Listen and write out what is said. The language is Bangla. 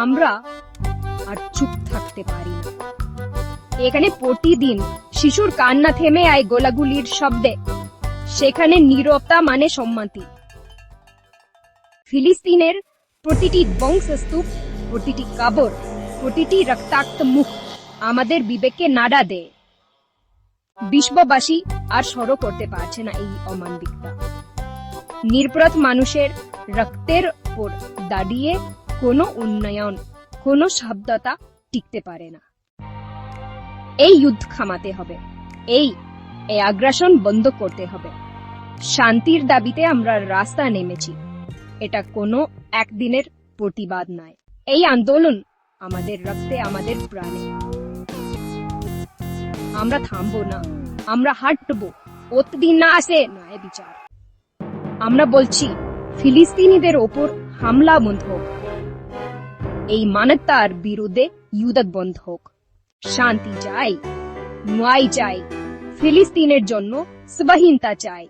আমরা আর চুপ থাকতে পারি না। এখানে প্রতিদিন শিশুর কান্না থেমে আয় গোলাগুলির শব্দে, সেখানে নীরবতা মানে সম্মতি। ফিলিস্তিনের প্রতিটি ধ্বংসস্তূপ, প্রতিটি কবর, প্রতিটি রক্তাক্ত মুখ আমাদের বিবেককে নাড়া দেয়। বিশ্ববাসী আর সহ্য করতে পারছে না এই অমানবিকতা। নিরপরাধ মানুষের রক্তের উপর দাঁড়িয়ে কোনো উন্নয়ন, কোনো সভ্যতা টিকতে পারে না। এই যুদ্ধ থামাতে হবে, এই আগ্রাসন বন্ধ করতে হবে। শান্তির দাবিতে আমরা রাস্তা নেমেছি। এটা কোনো একদিনের প্রতিবাদ নয়, এই আন্দোলন আমাদের রক্তে, আমাদের প্রাণে। আমরা থামবো না, আমরা হাঁটবো, অতদিন না আসে ন্যায় বিচার। আমরা বলছি ফিলিস্তিনিদের ওপর হামলা বন্ধ হোক, এই মানবতার বিরুদ্ধে যুদ্ধ বন্ধ হোক। শান্তি চাই, ন্যায় চাই, ফিলিস্তিনের জন্য স্বাধীনতা চাই।